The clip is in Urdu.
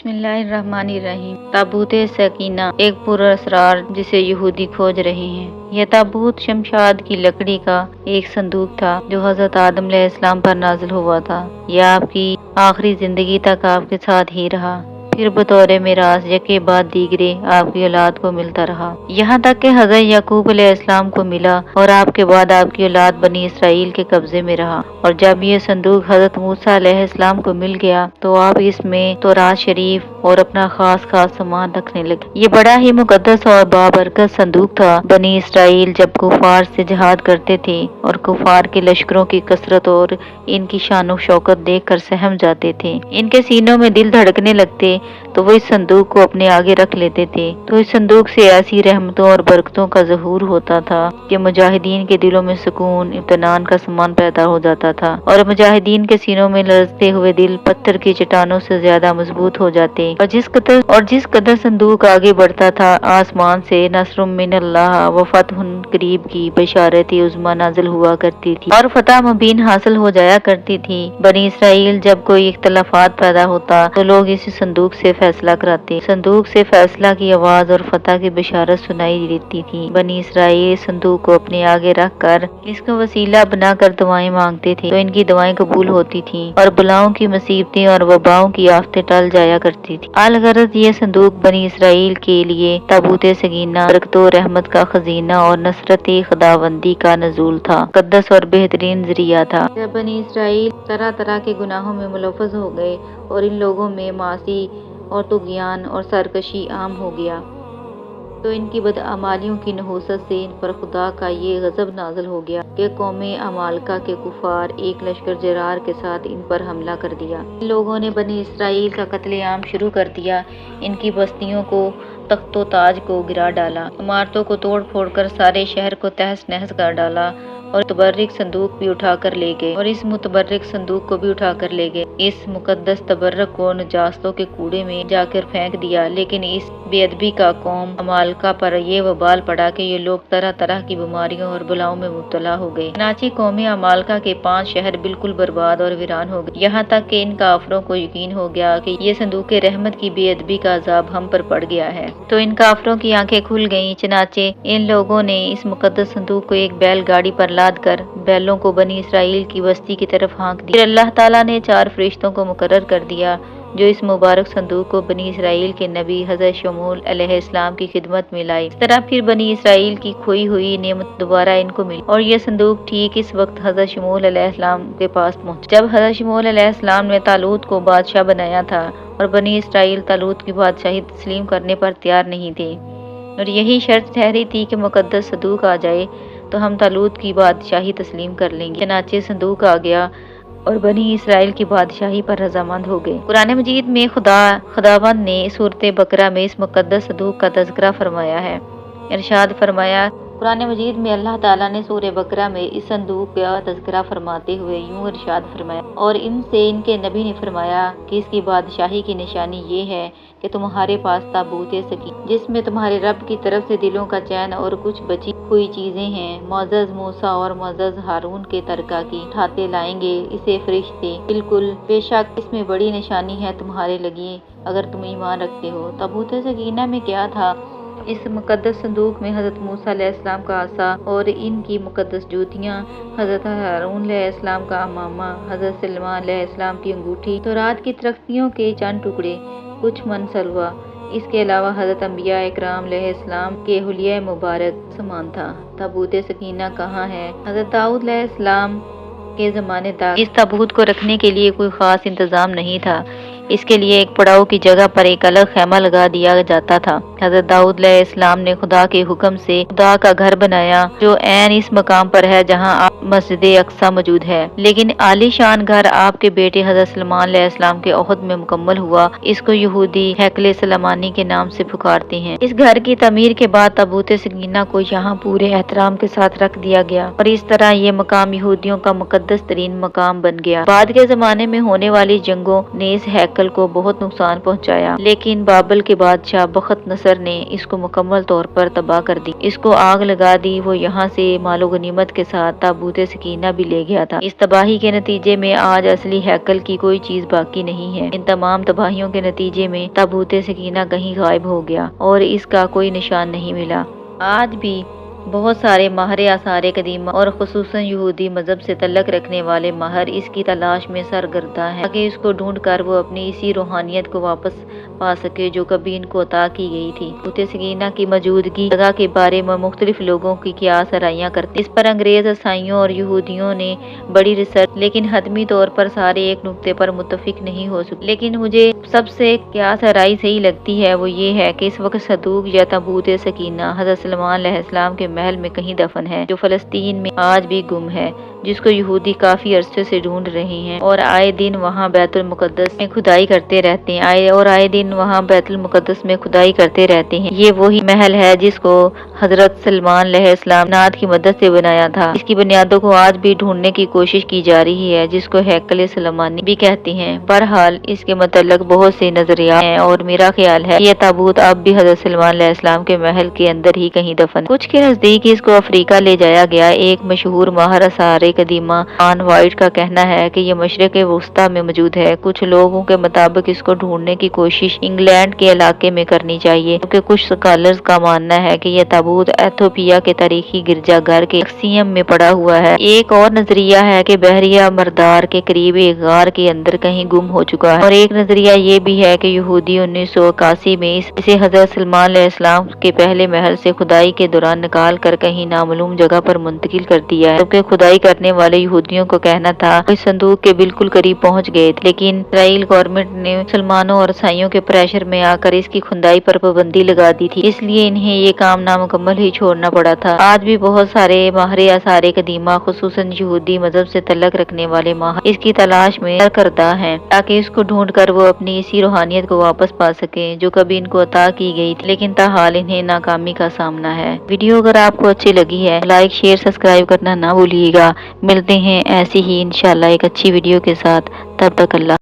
بسم اللہ الرحمن الرحیم۔ تابوت سکینہ ایک پراسرار جسے یہودی کھوج رہے ہیں۔ یہ تابوت شمشاد کی لکڑی کا ایک صندوق تھا جو حضرت آدم علیہ السلام پر نازل ہوا تھا۔ یہ آپ کی آخری زندگی تک آپ کے ساتھ ہی رہا، پھر بطور میراث یکے بعد دیگرے آپ کی اولاد کو ملتا رہا، یہاں تک کہ حضرت یعقوب علیہ السلام کو ملا اور آپ کے بعد آپ کی اولاد بنی اسرائیل کے قبضے میں رہا۔ اور جب یہ صندوق حضرت موسیٰ علیہ السلام کو مل گیا تو آپ اس میں تورات شریف اور اپنا خاص سامان رکھنے لگے۔ یہ بڑا ہی مقدس اور بابرکت صندوق تھا۔ بنی اسرائیل جب کفار سے جہاد کرتے تھے اور کفار کے لشکروں کی کثرت اور ان کی شان و شوکت دیکھ کر سہم جاتے تھے، ان کے سینوں میں دل دھڑکنے لگتے تو وہ اس صندوق کو اپنے آگے رکھ لیتے تھے۔ تو اس صندوق سے ایسی رحمتوں اور برکتوں کا ظہور ہوتا تھا کہ مجاہدین کے دلوں میں سکون، اطمینان کا سامان پیدا ہو جاتا تھا اور مجاہدین کے سینوں میں لرزتے ہوئے دل پتھر کی چٹانوں سے زیادہ مضبوط ہو جاتے۔ اور جس قدر صندوق آگے بڑھتا تھا، آسمان سے نصر من اللہ و فتح قریب کی بشارت عظمی نازل ہوا کرتی تھی اور فتح مبین حاصل ہو جایا کرتی تھی۔ بنی اسرائیل جب کوئی اختلافات پیدا ہوتا تو لوگ اس صندوق سے فیصلہ کراتے۔ صندوق سے فیصلہ کی آواز اور فتح کی بشارت سنائی دیتی تھی۔ بنی اسرائیل صندوق کو اپنے آگے رکھ کر اس کو وسیلہ بنا کر دعائیں مانگتے تھے تو ان کی دعائیں قبول ہوتی تھیں اور بلاؤں کی مصیبتیں اور وباؤں کی آفتیں ٹل جایا کرتی تھی۔ الغرض یہ صندوق بنی اسرائیل کے لیے تابوت سکینہ، برکت و رحمت کا خزینہ اور نصرت خداوندی کا نزول تھا، مقدس اور بہترین ذریعہ تھا۔ جب بنی اسرائیل طرح طرح کے گناہوں میں ملوث ہو گئے اور ان لوگوں میں معاصی اور طغیان اور سرکشی عام ہو گیا تو ان کی بدعمالیوں کی نحوست سے ان پر خدا کا یہ غضب نازل ہو گیا کہ قوم عمالقہ کے کفار ایک لشکر جرار کے ساتھ ان پر حملہ کر دیا۔ ان لوگوں نے بنی اسرائیل کا قتل عام شروع کر دیا، ان کی بستیوں کو، تخت و تاج کو گرا ڈالا، عمارتوں کو توڑ پھوڑ کر سارے شہر کو تہس نہس کر ڈالا اور متبرک صندوق بھی اٹھا کر لے گئے اور اس متبرک صندوق کو بھی اٹھا کر لے گئے۔ اس مقدس تبرک کو نجاستوں کے کوڑے میں جا کر پھینک دیا، لیکن اس بے ادبی کا قوم عمالقہ پر یہ وبال پڑا کہ یہ لوگ طرح طرح کی بیماریوں اور بلاؤں میں مبتلا ہو گئے۔ چنانچہ قوم عمالقہ کے 5 شہر بالکل برباد اور ویران ہو گئے، یہاں تک کہ ان کافروں کو یقین ہو گیا کہ یہ صندوق رحمت کی بے ادبی کا عذاب ہم پر پڑ گیا ہے۔ تو ان کافروں کی آنکھیں کھل گئیں۔ چنانچہ ان لوگوں نے اس مقدس صندوق کو ایک بیل گاڑی پر لاد کر بیلوں کو بنی اسرائیل کی بستی کی طرف ہانک دیا۔ پھر اللہ تعالیٰ نے 4 فرشتوں کو مقرر کر دیا جو اس مبارک صندوق کو بنی اسرائیل کے نبی حضرت شمعون علیہ السلام کی خدمت میں لائے۔ اس طرح پھر بنی اسرائیل کی کھوئی ہوئی نعمت دوبارہ ان کو ملی اور یہ صندوق ٹھیک اس وقت حضرت شمعون علیہ السلام کے پاس پہنچا جب حضرت شمعون علیہ السلام نے طالوت کو بادشاہ بنایا تھا اور بنی اسرائیل طالوت کی بادشاہی تسلیم کرنے پر تیار نہیں تھے اور یہی شرط ٹھہری تھی کہ مقدس صندوق آ جائے تو ہم طالوت کی بادشاہی تسلیم کر لیں گے۔ چنانچہ صندوق آ گیا اور بنی اسرائیل کی بادشاہی پر رضامند ہو گئے۔ قرآن مجید میں خداوند نے سورۃ بقرہ میں اس مقدس صندوق کا تذکرہ فرمایا ہے۔ ارشاد فرمایا، قرآن مجید میں اللہ تعالیٰ نے سورہ بقرہ میں اس صندوق کا تذکرہ فرماتے ہوئے یوں ارشاد فرمایا، اور ان سے ان کے نبی نے فرمایا کہ اس کی بادشاہی کی نشانی یہ ہے کہ تمہارے پاس تابوت سکینہ جس میں تمہارے رب کی طرف سے دلوں کا چین اور کچھ بچی ہوئی چیزیں ہیں، معزز موسیٰ اور معزز ہارون کے ترکہ کی اٹھاتے لائیں گے اسے فرشتے، بالکل بے شک اس میں بڑی نشانی ہے تمہارے لیے اگر تم ایمان رکھتے ہو۔ تابوت سکینہ میں کیا تھا؟ اس مقدس صندوق میں حضرت موسیٰ علیہ السلام کا عصا اور ان کی مقدس جوتیاں، حضرت ہارون علیہ السلام کا امامہ، حضرت سلیمان علیہ السلام کی انگوٹھی، تورات کی تختیوں کے چند ٹکڑے، کچھ من سلوا، اس کے علاوہ حضرت انبیاء اکرام علیہ السلام کے حلیہ مبارک سامان تھا۔ تابوت سکینہ کہاں ہے؟ حضرت داؤد علیہ السلام کے زمانے تک اس تابوت کو رکھنے کے لیے کوئی خاص انتظام نہیں تھا، اس کے لیے ایک پڑاؤ کی جگہ پر ایک الگ خیمہ لگا دیا جاتا تھا۔ حضرت داؤد علیہ السلام نے خدا کے حکم سے خدا کا گھر بنایا جو عین اس مقام پر ہے جہاں مسجد اقصی موجود ہے، لیکن عالی شان گھر آپ کے بیٹے حضرت سلیمان علیہ السلام کے عہد میں مکمل ہوا۔ اس کو یہودی ہیکل سلیمانی کے نام سے پکارتے ہیں۔ اس گھر کی تعمیر کے بعد تابوت سکینہ کو یہاں پورے احترام کے ساتھ رکھ دیا گیا اور اس طرح یہ مقام یہودیوں کا مقدس ترین مقام بن گیا۔ بعد کے زمانے میں ہونے والی جنگوں نے اس ہیکل ہیکل کو بہت نقصان پہنچایا، لیکن بابل کے بادشاہ بخت نصر نے اس کو مکمل طور پر تباہ کر دی، اس کو آگ لگا دی۔ وہ یہاں سے مال و غنیمت کے ساتھ تابوت سکینہ بھی لے گیا تھا۔ اس تباہی کے نتیجے میں آج اصلی ہیکل کی کوئی چیز باقی نہیں ہے۔ ان تمام تباہیوں کے نتیجے میں تابوت سکینہ کہیں غائب ہو گیا اور اس کا کوئی نشان نہیں ملا۔ آج بھی بہت سارے ماہر آثار قدیمہ اور خصوصاً یہودی مذہب سے تعلق رکھنے والے ماہر اس کی تلاش میں سرگرداں ہیں تاکہ اس کو ڈھونڈ کر وہ اپنی اسی روحانیت کو واپس پا سکے جو کبھی ان کو عطا کی گئی تھی۔ تابوت سکینہ کی موجودگی جگہ کے بارے میں مختلف لوگوں کی قیاس آرائیاں کرتے ہیں۔ اس پر انگریز، عیسائیوں اور یہودیوں نے بڑی ریسرچ، لیکن حتمی طور پر سارے ایک نقطے پر متفق نہیں ہو سکے۔ لیکن مجھے سب سے قیاس آرائی صحیح لگتی ہے وہ یہ ہے کہ اس وقت صندوق یا تابوت سکینہ حضرت سلیمان علیہ السلام کے محل میں کہیں دفن ہے، جو فلسطین میں آج بھی گم ہے، جس کو یہودی کافی عرصے سے ڈھونڈ رہے ہیں اور آئے دن وہاں بیت المقدس میں کھدائی کرتے رہتے ہیں۔ یہ وہی محل ہے جس کو حضرت سلیمان علیہ السلام ناد کی مدد سے بنایا تھا۔ اس کی بنیادوں کو آج بھی ڈھونڈنے کی کوشش کی جا رہی ہے، جس کو ہیکل سلیمانی بھی کہتے ہیں۔ بہرحال اس کے متعلق بہت سے نظریات ہیں اور میرا خیال ہے یہ تابوت اب بھی حضرت سلیمان علیہ السلام کے محل کے اندر ہی کہیں دفن ہے۔ کچھ کے نزدیک اس کو افریقہ لے جایا گیا۔ ایک مشہور ماہر آثار قدیمہ آن وائٹ کا کہنا ہے کہ یہ مشرق وسطیٰ میں موجود ہے۔ کچھ لوگوں کے مطابق اس کو ڈھونڈنے کی کوشش انگلینڈ کے علاقے میں کرنی چاہیے، کیونکہ کچھ سکالرز کا ماننا ہے کہ یہ تابوت ایتھوپیا کے تاریخی گرجا گھر کے ایکسیم میں پڑا ہوا ہے۔ ایک اور نظریہ ہے کہ بحیرہ مردار کے قریب ایک غار کے اندر کہیں گم ہو چکا ہے، اور ایک نظریہ یہ بھی ہے کہ یہودی 1981 میں اسے حضرت سلیمان علیہ السلام کے پہلے محل سے کھدائی کے دوران نکال کر کہیں نامعلوم جگہ پر منتقل کر دیا ہے، جبکہ کھدائی کرنے والے یہودیوں کو کہنا تھا کہ اس صندوق کے بالکل قریب پہنچ گئے تھے، لیکن اسرائیل گورنمنٹ نے مسلمانوں اور عیسائیوں کے پریشر میں آ کر اس کی کھدائی پر پابندی لگا دی تھی، اس لیے انہیں یہ کام نامکمل ہی چھوڑنا پڑا تھا۔ آج بھی بہت سارے ماہر آثار قدیمہ خصوصاً یہودی مذہب سے تعلق رکھنے والے ماہر اس کی تلاش میں سرگرداں ہیں تاکہ اس کو ڈھونڈ کر وہ اپنی اسی روحانیت کو واپس پا سکیں جو کبھی ان کو عطا کی گئی تھی، لیکن تاحال انہیں ناکامی کا سامنا ہے۔ ویڈیو اگر آپ کو اچھی لگی ہے لائک، شیئر، سبسکرائب کرنا نہ بھولیے گا۔ ملتے ہیں ایسی ہی انشاءاللہ ایک اچھی ویڈیو کے ساتھ، تب تک اللہ